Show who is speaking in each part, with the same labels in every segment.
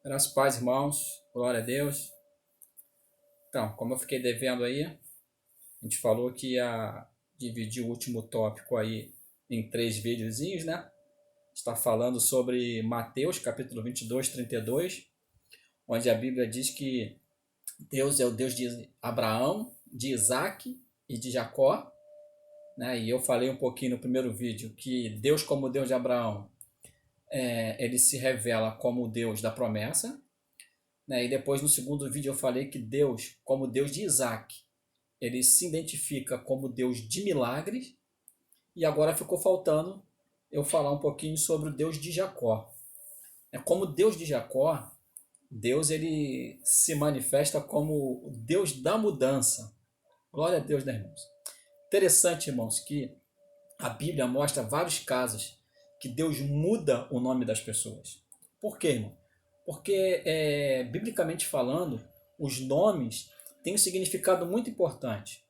Speaker 1: Graças, paz, irmãos. Glória a Deus. Então, como eu fiquei devendo aí, a gente falou que ia dividir o último tópico aí em 3 videozinhos, né? Está falando sobre Mateus, capítulo 22, 32, onde a Bíblia diz que Deus é o Deus de Abraão, de Isaac e de Jacó, né? E eu falei um pouquinho no primeiro vídeo que Deus, como Deus de Abraão, ele se revela como o Deus da promessa, né? E depois no segundo vídeo eu falei que Deus, como Deus de Isaac, ele se identifica como Deus de milagres. E agora ficou faltando eu falar um pouquinho sobre o Deus de Jacó. Como Deus de Jacó, Deus ele se manifesta como o Deus da mudança. Glória a Deus, né, irmãos? Interessante, irmãos, que a Bíblia mostra vários casos que Deus muda o nome das pessoas. Por quê, irmão? Porque, biblicamente falando, os nomes têm um significado muito importante.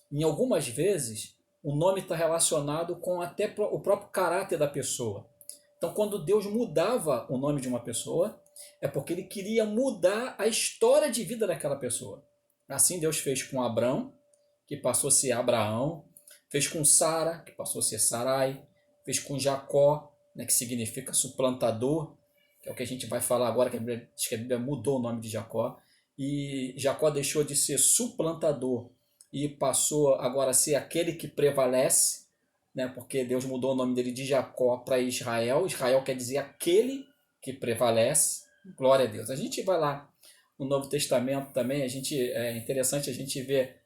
Speaker 1: Em algumas vezes, o nome está relacionado com até o próprio caráter da pessoa. Então, quando Deus mudava o nome de uma pessoa, é porque ele queria mudar a história de vida daquela pessoa. Assim Deus fez com Abrão, que passou a ser Abraão, fez com Sara, que passou a ser Sarai, fez com Jacó, né, que significa suplantador, que é o que a gente vai falar agora, que a Bíblia mudou o nome de Jacó, e Jacó deixou de ser suplantador e passou agora a ser aquele que prevalece, né, porque Deus mudou o nome dele de Jacó para Israel. Israel quer dizer aquele que prevalece. Glória a Deus. A gente vai lá no Novo Testamento também, é interessante a gente ver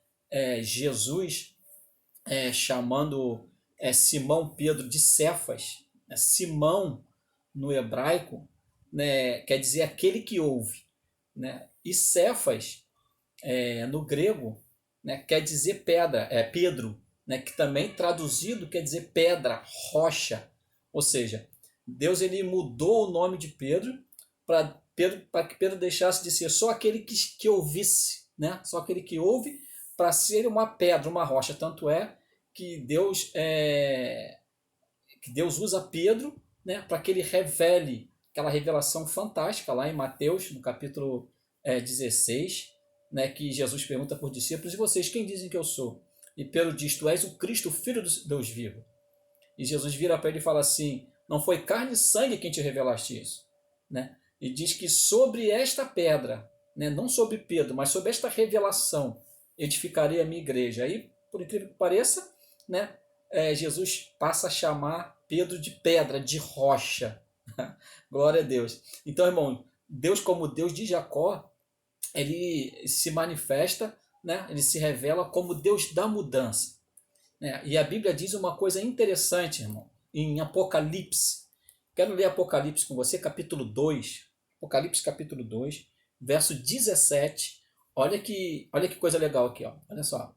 Speaker 1: Jesus chamando Simão Pedro de Cefas. Simão, no hebraico, né, quer dizer aquele que ouve. Né? E Cefas, no grego, né, quer dizer pedra, Pedro, né, que também traduzido quer dizer pedra, rocha. Ou seja, Deus ele mudou o nome de Pedro para que Pedro deixasse de ser só aquele que ouvisse, né? Só aquele que ouve, para ser uma pedra, uma rocha. Tanto é que Deus usa Pedro, né, para que ele revele aquela revelação fantástica lá em Mateus, no capítulo 16, né, que Jesus pergunta por discípulos: e vocês, quem dizem que eu sou? E Pedro diz: tu és o Cristo, o Filho do Deus vivo. E Jesus vira para ele e fala assim: não foi carne e sangue quem te revelaste isso. Né? E diz que sobre esta pedra, né, não sobre Pedro, mas sobre esta revelação, edificarei a minha igreja. Aí, por incrível que pareça, né, Jesus passa a chamar Pedro de pedra, de rocha. Glória a Deus. Então, irmão, Deus, como Deus de Jacó, ele se manifesta, né, ele se revela como Deus da mudança. E a Bíblia diz uma coisa interessante, irmão, em Apocalipse. Quero ler Apocalipse com você, capítulo 2. Apocalipse, capítulo 2, verso 17. Olha que coisa legal aqui, ó. Olha só.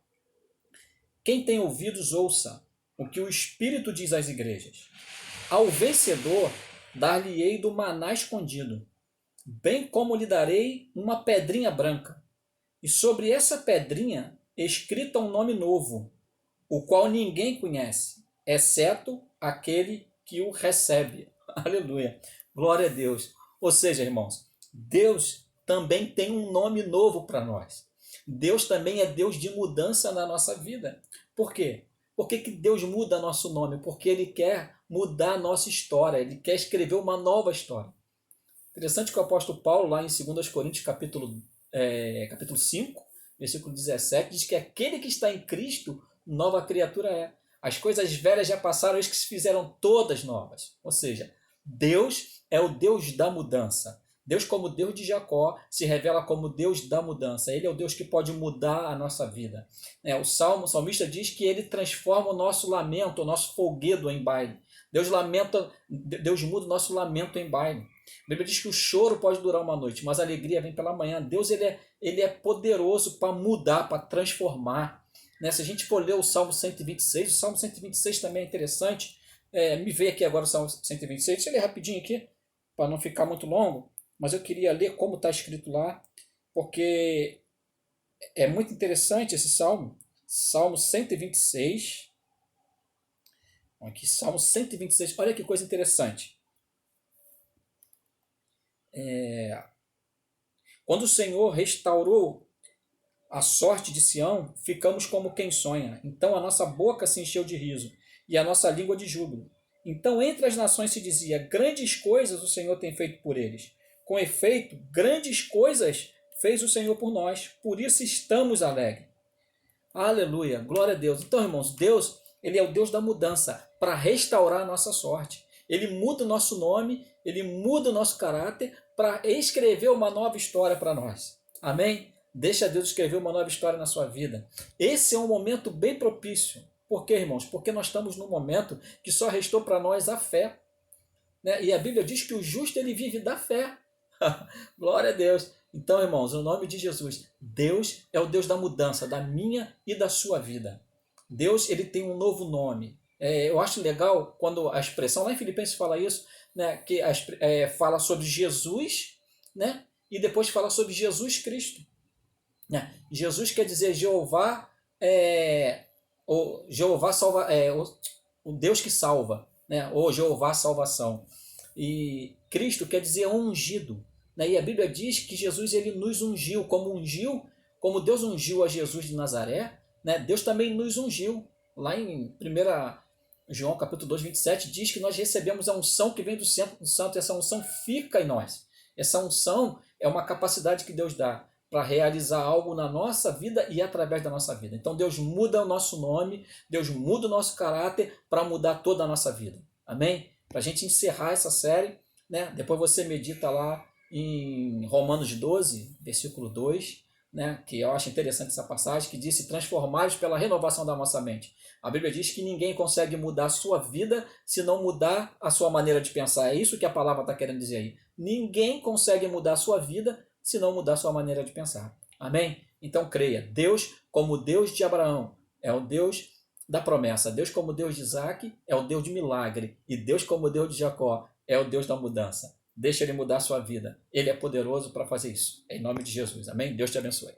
Speaker 1: Quem tem ouvidos, ouça o que o Espírito diz às igrejas. Ao vencedor, dar-lhe-ei do maná escondido, bem como lhe darei uma pedrinha branca. E sobre essa pedrinha, escrita um nome novo, o qual ninguém conhece, exceto aquele que o recebe. Aleluia. Glória a Deus. Ou seja, irmãos, Deus também tem um nome novo para nós. Deus também é Deus de mudança na nossa vida. Por quê? Por que Deus muda nosso nome? Porque Ele quer mudar a nossa história, Ele quer escrever uma nova história. Interessante que o apóstolo Paulo, lá em 2 Coríntios, capítulo 5, versículo 17, diz que aquele que está em Cristo, nova criatura é. As coisas velhas já passaram, eis que se fizeram todas novas. Ou seja, Deus é o Deus da mudança. Deus, como Deus de Jacó, se revela como Deus da mudança. Ele é o Deus que pode mudar a nossa vida. O salmista diz que ele transforma o nosso lamento, o nosso folguedo em baile. Deus muda o nosso lamento em baile. A Bíblia diz que o choro pode durar uma noite, mas a alegria vem pela manhã. Deus ele é poderoso para mudar, para transformar. Né? Se a gente for ler o Salmo 126, o Salmo 126 também é interessante. Me veio aqui agora o Salmo 126. Deixa eu ler rapidinho aqui, para não ficar muito longo. Mas eu queria ler como está escrito lá, porque é muito interessante esse Salmo. Salmo 126. Aqui, Salmo 126. Olha que coisa interessante. Quando o Senhor restaurou a sorte de Sião, ficamos como quem sonha. Então a nossa boca se encheu de riso e a nossa língua de júbilo. Então entre as nações se dizia: grandes coisas o Senhor tem feito por eles. Com efeito, grandes coisas fez o Senhor por nós. Por isso estamos alegres. Aleluia, glória a Deus. Então, irmãos, Deus, ele é o Deus da mudança para restaurar a nossa sorte. Ele muda o nosso nome, ele muda o nosso caráter para escrever uma nova história para nós. Amém? Deixa Deus escrever uma nova história na sua vida. Esse é um momento bem propício. Por quê, irmãos? Porque nós estamos num momento que só restou para nós a fé. Né? E a Bíblia diz que o justo ele vive da fé. Glória a Deus. Então, irmãos, no nome de Jesus, Deus é o Deus da mudança, da minha e da sua vida. Deus ele tem um novo nome. Eu acho legal quando a expressão, lá em Filipenses fala isso, né, que fala sobre Jesus, né, e depois fala sobre Jesus Cristo. Né? Jesus quer dizer Jeová, o Jeová salva, o Deus que salva, né, ou Jeová salvação. E Cristo quer dizer ungido. Né? E a Bíblia diz que Jesus ele nos ungiu, como Deus ungiu a Jesus de Nazaré, né? Deus também nos ungiu. Lá em 1 João capítulo 2, 27, diz que nós recebemos a unção que vem do Santo, e essa unção fica em nós. Essa unção é uma capacidade que Deus dá para realizar algo na nossa vida e através da nossa vida. Então Deus muda o nosso nome, Deus muda o nosso caráter para mudar toda a nossa vida. Amém? Para a gente encerrar essa série, né? Depois você medita lá em Romanos 12, versículo 2, né? Que eu acho interessante essa passagem, que diz: se transformados pela renovação da nossa mente. A Bíblia diz que ninguém consegue mudar a sua vida se não mudar a sua maneira de pensar. É isso que a palavra está querendo dizer aí. Ninguém consegue mudar a sua vida se não mudar a sua maneira de pensar. Amém? Então creia. Deus, como o Deus de Abraão, é o Deus da promessa. Deus, como o Deus de Isaac, é o Deus de milagre. E Deus, como o Deus de Jacó, é o Deus da mudança. Deixa ele mudar a sua vida. Ele é poderoso para fazer isso. Em nome de Jesus. Amém? Deus te abençoe.